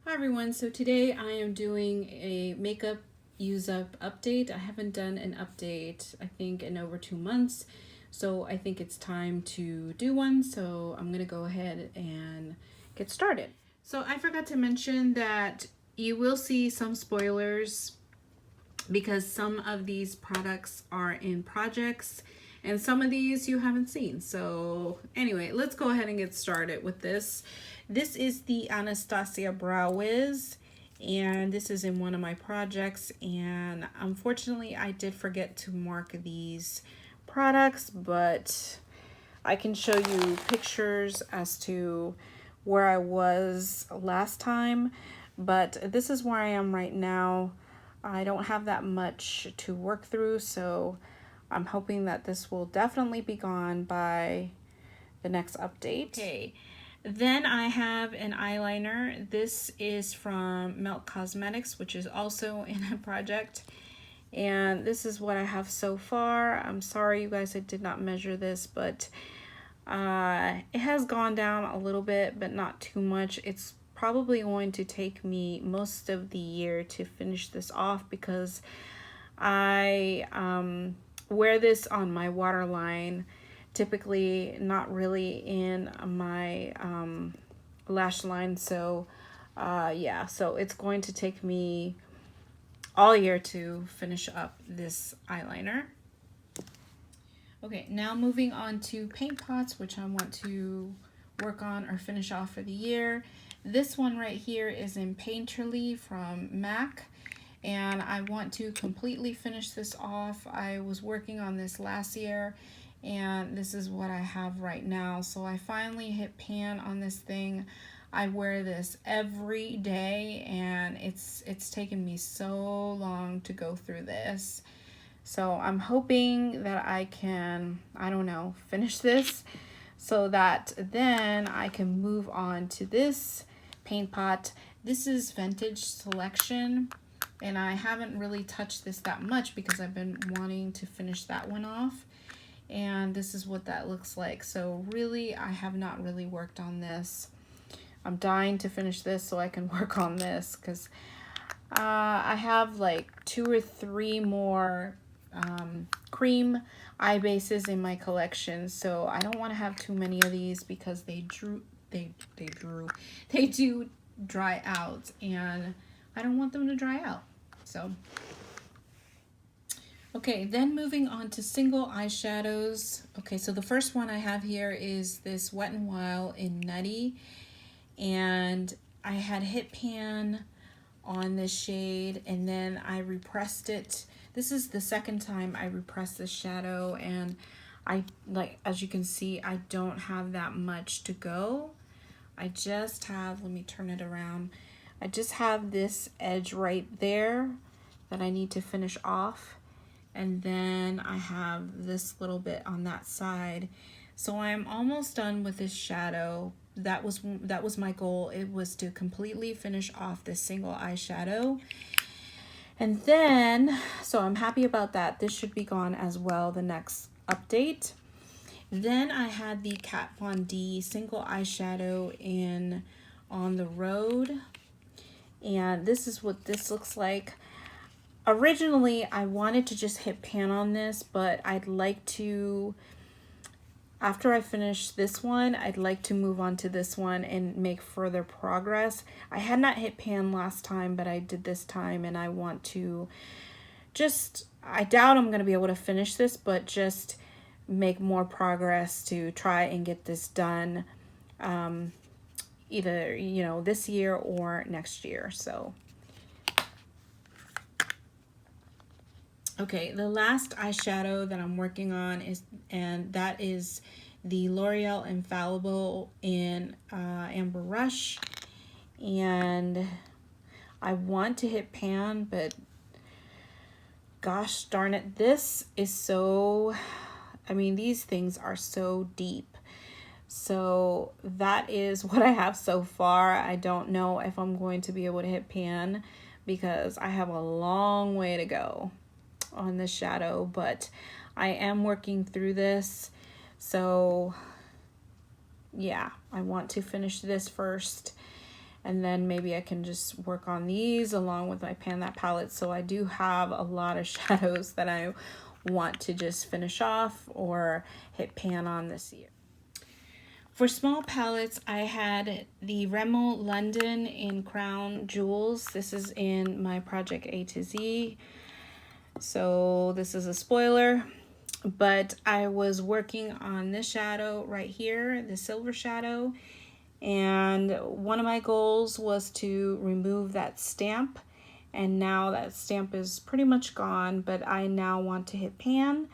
Hi everyone, so today I am doing a makeup use up update. I haven't done an update I think in over 2 months, so I think it's time to do one. So I'm gonna go ahead and get started. So I forgot to mention that you will see some spoilers because some of these products are in projects and some of these you haven't seen. So anyway, let's go ahead and get started with this. This is the Anastasia Brow Wiz, and this is in one of my projects, and unfortunately I did forget to mark these products, but I can show you pictures as to where I was last time, but this is where I am right now. I don't have that much to work through, so I'm hoping that this will definitely be gone by the next update. Okay, then I have an eyeliner. This is from Melt Cosmetics, which is also in a project. And this is what I have so far. I'm sorry, you guys, I did not measure this, but it has gone down a little bit, but not too much. It's probably going to take me most of the year to finish this off because I wear this on my waterline, typically not really in my lash line. So yeah, so it's going to take me all year to finish up this eyeliner. Okay, now moving on to paint pots, which I want to work on or finish off for the year. This one right here is in Painterly from MAC, and I want to completely finish this off. I was working on this last year, and this is what I have right now. So I finally hit pan on this thing. I wear this every day, and it's taken me so long to go through this. So I'm hoping that I can, I don't know, finish this so that then I can move on to this paint pot. This is Vintage Selection, and I haven't really touched this that much because I've been wanting to finish that one off. And this is what that looks like. So really, I have not really worked on this. I'm dying to finish this so I can work on this because I have like 2 or 3 more cream eye bases in my collection, so I don't want to have too many of these because they do dry out, and I don't want them to dry out. So okay, then moving on to single eyeshadows. Okay, so the first one I have here is this Wet n Wild in Nutty, and I had hit pan on this shade and then I repressed it. This is the second time I repressed this shadow, and I, like, as you can see, I don't have that much to go. I just have, let me turn it around. I just have this edge right there that I need to finish off, and then I have this little bit on that side. So I'm almost done with this shadow. That was my goal. It was to completely finish off this single eyeshadow. And then, so I'm happy about that. This should be gone as well, the next update. Then I had the Kat Von D single eyeshadow in On the Road. And this is what this looks like. Originally, I wanted to just hit pan on this, but I'd like to, after I finish this one, I'd like to move on to this one and make further progress. I had not hit pan last time, but I did this time, and I want to just, I doubt I'm going to be able to finish this, but just make more progress to try and get this done either, you know, this year or next year. So okay, the last eyeshadow that I'm working on is, and that is the L'Oreal Infallible in Amber Rush. And I want to hit pan, but gosh darn it, this is so, I mean, these things are so deep. So that is what I have so far. I don't know if I'm going to be able to hit pan because I have a long way to go on this shadow, but I am working through this. So yeah, I want to finish this first, And then maybe I can just work on these along with my Pan That palette. So I do have a lot of shadows that I want to just finish off or hit pan on this year. For small palettes, I had the Rimmel London in Crown Jewels. This is in my project A to Z. So this is a spoiler, but I was working on this shadow right here, the silver shadow. And one of my goals was to remove that stamp. And now that stamp is pretty much gone, but I now want to hit pan.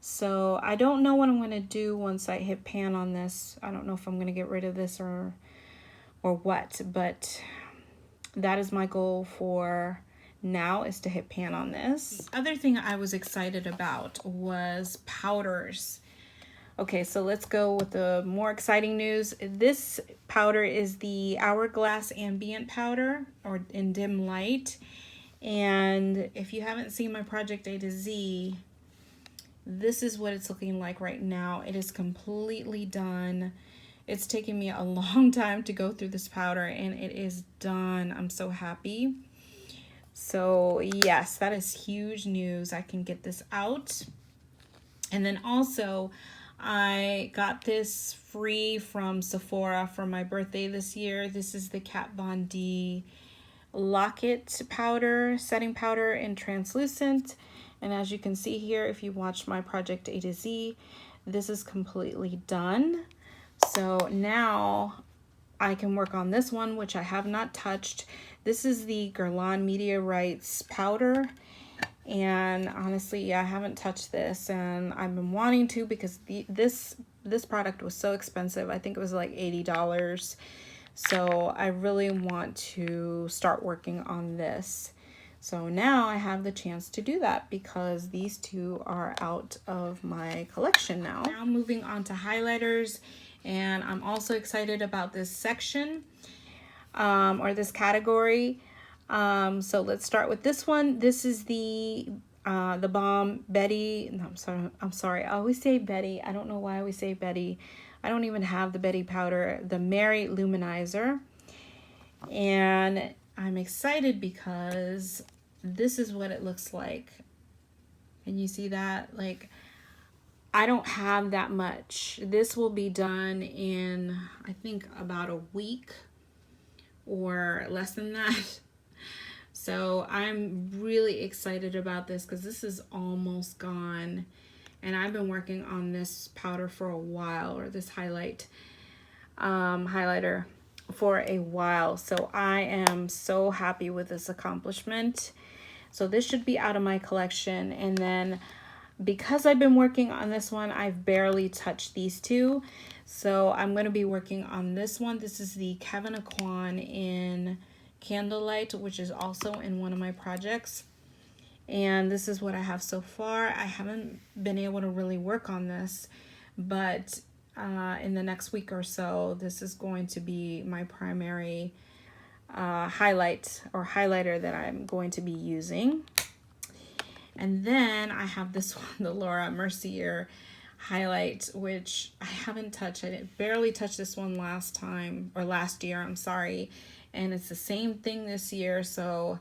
So I don't know what I'm going to do once I hit pan on this. I don't know if I'm going to get rid of this or what, but that is my goal for now, is to hit pan on this. The other thing I was excited about was powders. Okay, so let's go with the more exciting news. This powder is the Hourglass Ambient Powder, or in dim light. And if you haven't seen my project A to Z, this is what it's looking like right now. It is completely done. It's taken me a long time to go through this powder, and it is done. I'm so happy. So yes, that is huge news. I can get this out. And then also, I got this free from Sephora for my birthday this year. This is the Kat Von D Lock-It powder, setting powder in translucent. And as you can see here, if you watch my project A to Z, this is completely done. So now I can work on this one, which I have not touched. This is the Guerlain Meteorites powder. And honestly, yeah, I haven't touched this, and I've been wanting to because this product was so expensive. I think it was like $80. So I really want to start working on this. So now I have the chance to do that because these two are out of my collection now. Now moving on to highlighters, and I'm also excited about this section or this category. So let's start with this one. This is the Balm Betty. No, I'm sorry. I always say Betty. I don't know why I always say Betty. I don't even have the Betty powder. The Mary Luminizer. And I'm excited because this is what it looks like. Can you see that? Like, I don't have that much. This will be done in, I think, about a week or less than that. So I'm really excited about this because this is almost gone. And I've been working on this powder for a while, or this highlighter for a while. So I am so happy with this accomplishment. So this should be out of my collection. And then because I've been working on this one, I've barely touched these two. So I'm going to be working on this one. This is the Kevyn Aucoin in Candlelight, which is also in one of my projects. And this is what I have so far. I haven't been able to really work on this, but in the next week or so, this is going to be my primary highlighter that I'm going to be using. And then I have this one, the Laura Mercier highlight, which I haven't touched. I barely touched this one last year, I'm sorry. And it's the same thing this year, so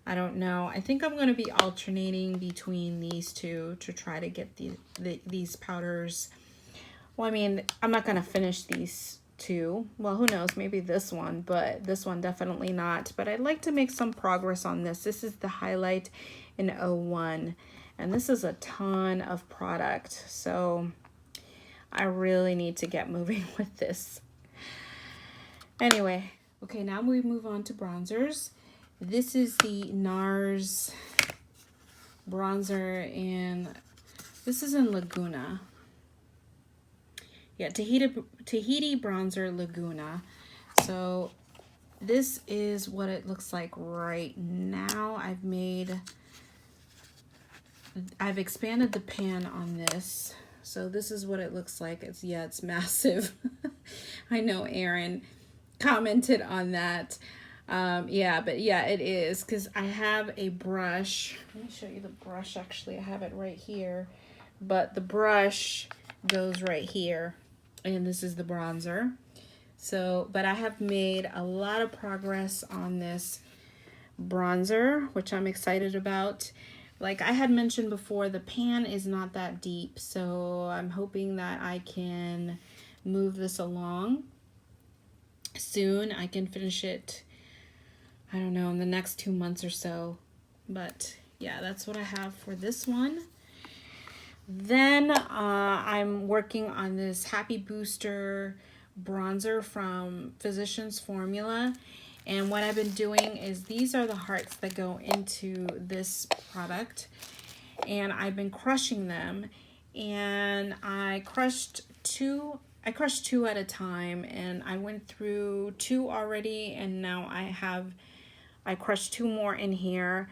I don't know. I think I'm going to be alternating between these two to try to get these powders. Well, I mean, I'm not going to finish these two. Well, who knows? Maybe this one, but this one definitely not. But I'd like to make some progress on this. This is the highlight in 01, and this is a ton of product. So I really need to get moving with this. Anyway. Okay, now we move on to bronzers. This is the NARS bronzer, and this is in Laguna. Yeah, Tahiti Bronzer Laguna. So this is what it looks like right now. I've expanded the pan on this. So this is what it looks like. It's massive. I know Erin commented on that. Yeah, but yeah, it is, because I have a brush. Let me show you the brush. Actually, I have it right here, but the brush goes right here, and this is the bronzer. So, but I have made a lot of progress on this bronzer, which I'm excited about. Like I had mentioned before, the pan is not that deep, so I'm hoping that I can move this along soon. I can finish it, I don't know, in the next 2 months or so. But yeah, that's what I have for this one. Then I'm working on this Happy Booster bronzer from Physicians Formula. And what I've been doing is these are the hearts that go into this product. And I've been crushing them. And I crushed two at a time. And I went through 2 already. And now I crushed 2 more in here.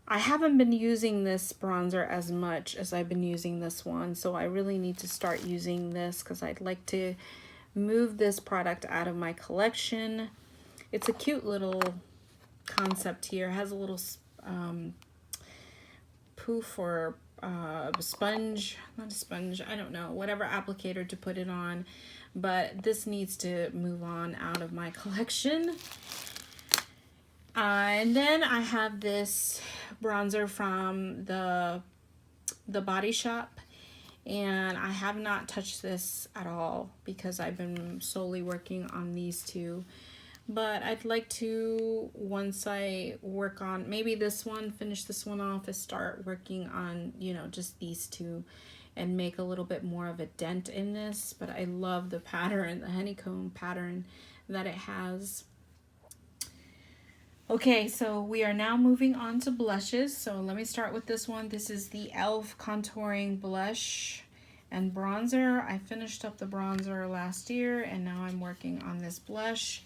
I haven't been using this bronzer as much as I've been using this one, so I really need to start using this because I'd like to move this product out of my collection. It's a cute little concept here. It has a little poof or sponge, not a sponge, I don't know, whatever applicator to put it on, but this needs to move on out of my collection. And then I have this bronzer from the Body Shop, and I have not touched this at all because I've been solely working on these 2. But I'd like to, once I work on maybe this one, finish this one off, and start working on, you know, just these 2 and make a little bit more of a dent in this. But I love the pattern, the honeycomb pattern that it has. Okay, so we are now moving on to blushes. So let me start with this one. This is the e.l.f. Contouring Blush and Bronzer. I finished up the bronzer last year, and now I'm working on this blush.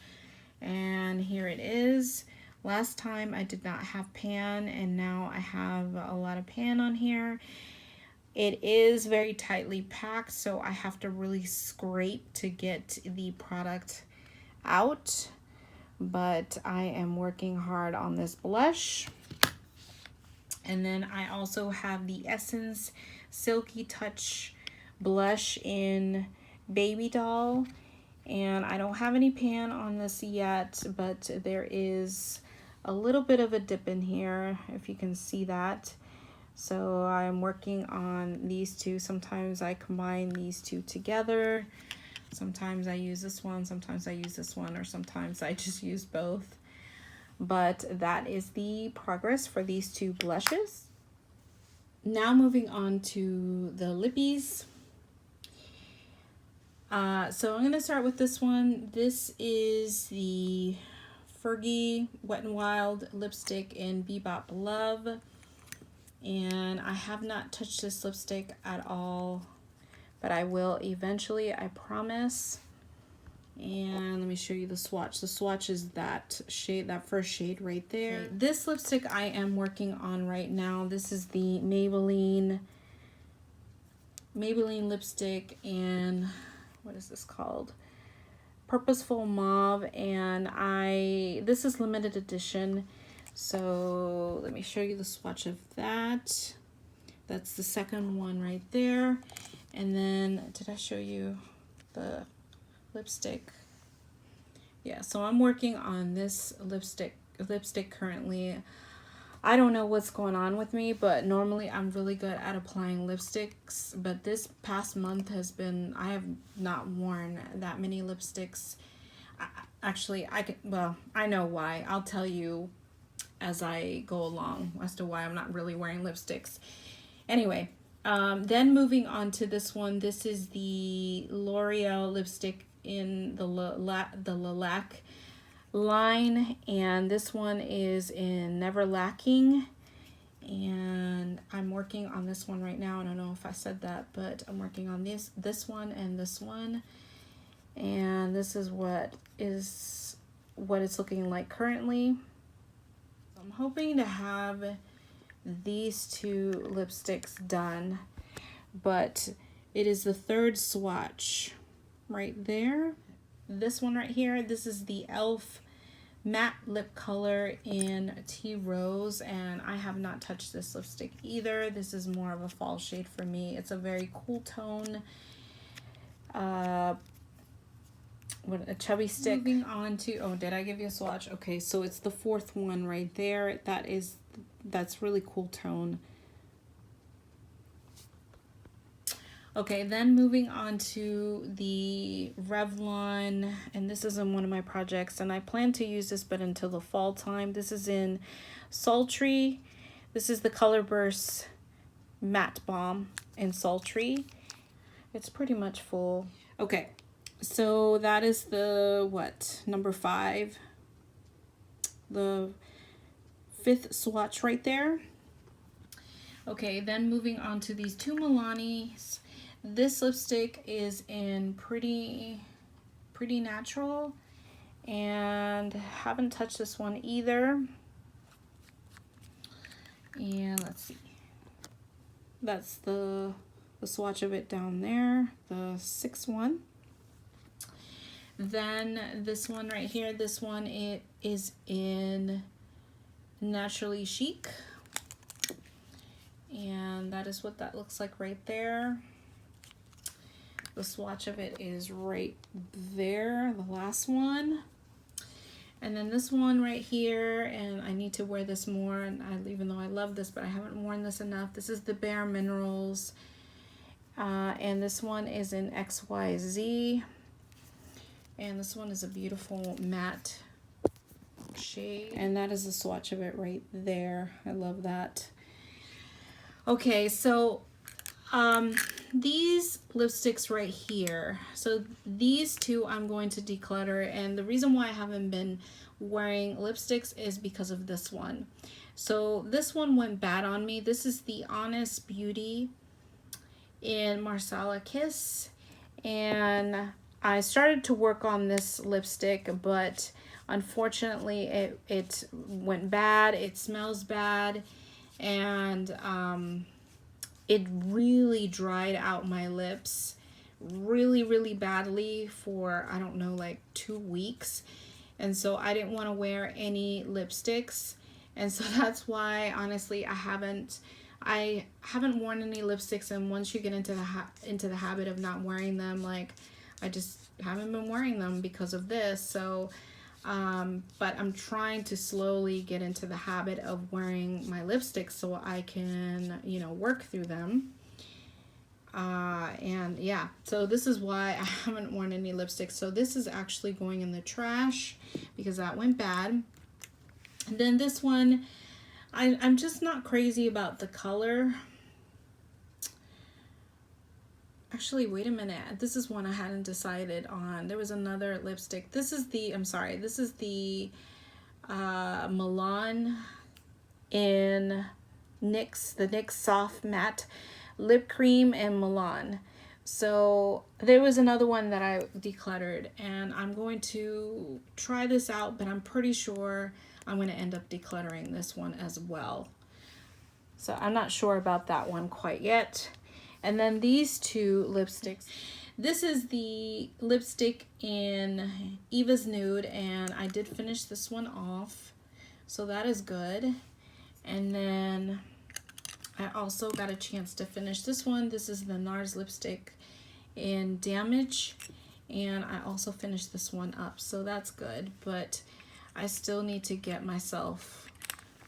And here it is. Last time I did not have pan, and now I have a lot of pan on here. It is very tightly packed, so I have to really scrape to get the product out. But I am working hard on this blush. And then I also have the Essence Silky Touch blush in Baby Doll. And I don't have any pan on this yet, but there is a little bit of a dip in here, if you can see that. So I'm working on these 2. Sometimes I combine these 2 together. Sometimes I use this one, sometimes I use this one, or sometimes I just use both. But that is the progress for these 2 blushes. Now moving on to the lippies. So I'm going to start with this one. This is the Fergie Wet n Wild lipstick in Bebop Love. And I have not touched this lipstick at all, but I will eventually, I promise. And let me show you the swatch. The swatch is that shade, that first shade right there. This lipstick I am working on right now. This is the Maybelline lipstick in, what is this called? Purposeful Mauve. And this is limited edition. So let me show you the swatch of that. That's the second one right there. And then, did I show you the lipstick? Yeah, so I'm working on this lipstick currently. I don't know what's going on with me, but normally I'm really good at applying lipsticks. But this past month has been, I have not worn that many lipsticks. I know why. I'll tell you as I go along as to why I'm not really wearing lipsticks. Anyway, then moving on to this one. This is the L'Oreal lipstick in the Lilac line, and this one is in Never Lacking, and I'm working on this one right now. I don't know if I said that, but I'm working on this one and this one, and this is what it's looking like currently. I'm hoping to have these 2 lipsticks done, but it is the 3rd swatch right there. This one right here, this is the e.l.f. matte lip color in Tea Rose, and I have not touched this lipstick either. This is more of a fall shade for me. It's a very cool tone. what, a chubby stick. Moving on to, oh, did I give you a swatch? Okay, so it's the fourth one right there. That's really cool tone. Okay, then moving on to the Revlon, and this is in one of my projects, and I plan to use this but until the fall time. This is in Sultry. This is the Color Burst Matte Balm in Sultry. It's pretty much full. Okay, so that is the, what, number 5? The 5th swatch right there. Okay, then moving on to these two Milani's. This lipstick is in Pretty Natural, and haven't touched this one either. And let's see. That's the swatch of it down there, the 6th one. Then this one right here, this one, it is in Naturally Chic. And that is what that looks like right there. The swatch of it is right there, the last one. And then this one right here, and I need to wear this more, and even though I love this, but I haven't worn this enough. This is the Bare Minerals, and this one is in XYZ. And this one is a beautiful matte shade. And that is the swatch of it right there. I love that. Okay, so these lipsticks right here, so these two I'm going to declutter, and the reason why I haven't been wearing lipsticks is because of this one. So this one went bad on me. This is the Honest Beauty in Marsala Kiss, and I started to work on this lipstick, but unfortunately it went bad. It smells bad, and it really dried out my lips really badly for, I don't know, like 2 weeks. And so I didn't want to wear any lipsticks, and so that's why honestly I haven't worn any lipsticks. And once you get into the habit of not wearing them, like, I just haven't been wearing them because of this. So but I'm trying to slowly get into the habit of wearing my lipsticks so I can, you know, work through them. And yeah, so this is why I haven't worn any lipsticks. So this is actually going in the trash because that went bad. And then this one, I'm just not crazy about the color. Actually, wait a minute. This is one I hadn't decided on. There was another lipstick. This is the, I'm sorry, this is the Milan in NYX, the NYX Soft Matte Lip Cream in Milan. So there was another one that I decluttered, and I'm going to try this out, but I'm pretty sure I'm going to end up decluttering this one as well. So I'm not sure about that one quite yet. And then these two lipsticks. This is the lipstick in Eva's Nude, and I did finish this one off, so that is good. And then I also got a chance to finish this one. This is the NARS lipstick in Damage, and I also finished this one up, so that's good. But I still need to get myself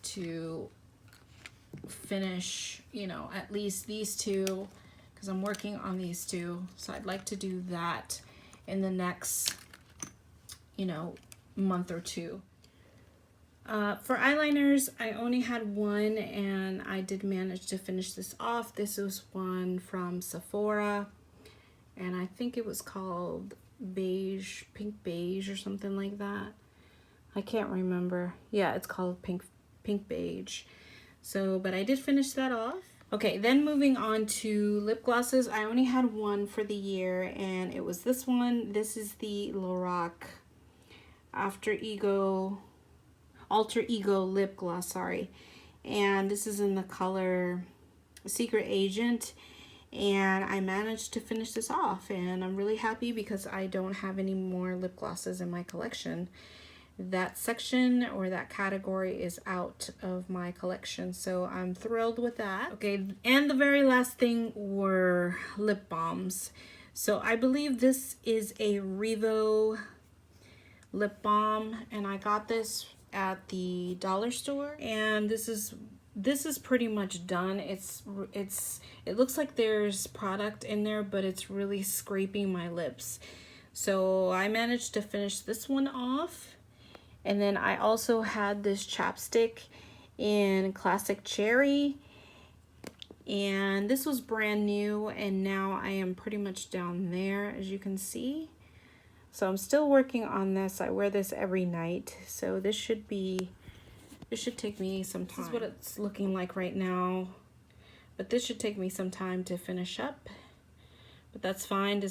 to finish, you know, at least these two, because I'm working on these two. So I'd like to do that in the next, you know, month or two. For eyeliners, I only had one, and I did manage to finish this off. This was one from Sephora, and I think it was called Beige, Pink Beige or something like that. I can't remember. Yeah, it's called Pink Beige. So, but I did finish that off. Okay, then moving on to lip glosses. I only had one for the year, and it was this one. This is the Lorac Alter Ego lip gloss, sorry. And this is in the color Secret Agent, and I managed to finish this off, and I'm really happy because I don't have any more lip glosses in my collection. That section or that category is out of my collection, so I'm thrilled with that. Okay, and the very last thing were lip balms. So I believe this is a Revo lip balm, and I got this at the dollar store, and this is pretty much done. It looks like there's product in there, but it's really scraping my lips. So I managed to finish this one off. And then I also had this chapstick in Classic Cherry, and this was brand new, and now I am pretty much down there, as you can see. So I'm still working on this. I wear this every night, so this should take me some time. This is what it's looking like right now, but this should take me some time to finish up, but that's fine.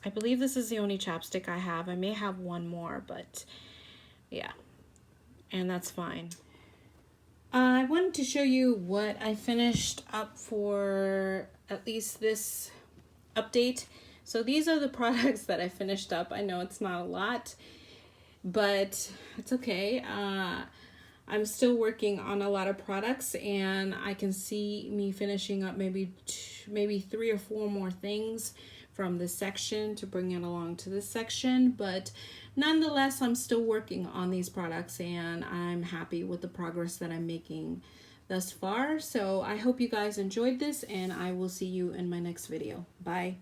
I believe this is the only chapstick I have. I may have one more, but yeah, and that's fine. I wanted to show you what I finished up for at least this update. So these are the products that I finished up. I know it's not a lot, but it's okay. I'm still working on a lot of products, and I can see me finishing up maybe 3 or 4 more things from this section to bring it along to this section. But nonetheless, I'm still working on these products, and I'm happy with the progress that I'm making thus far. So I hope you guys enjoyed this, and I will see you in my next video. Bye.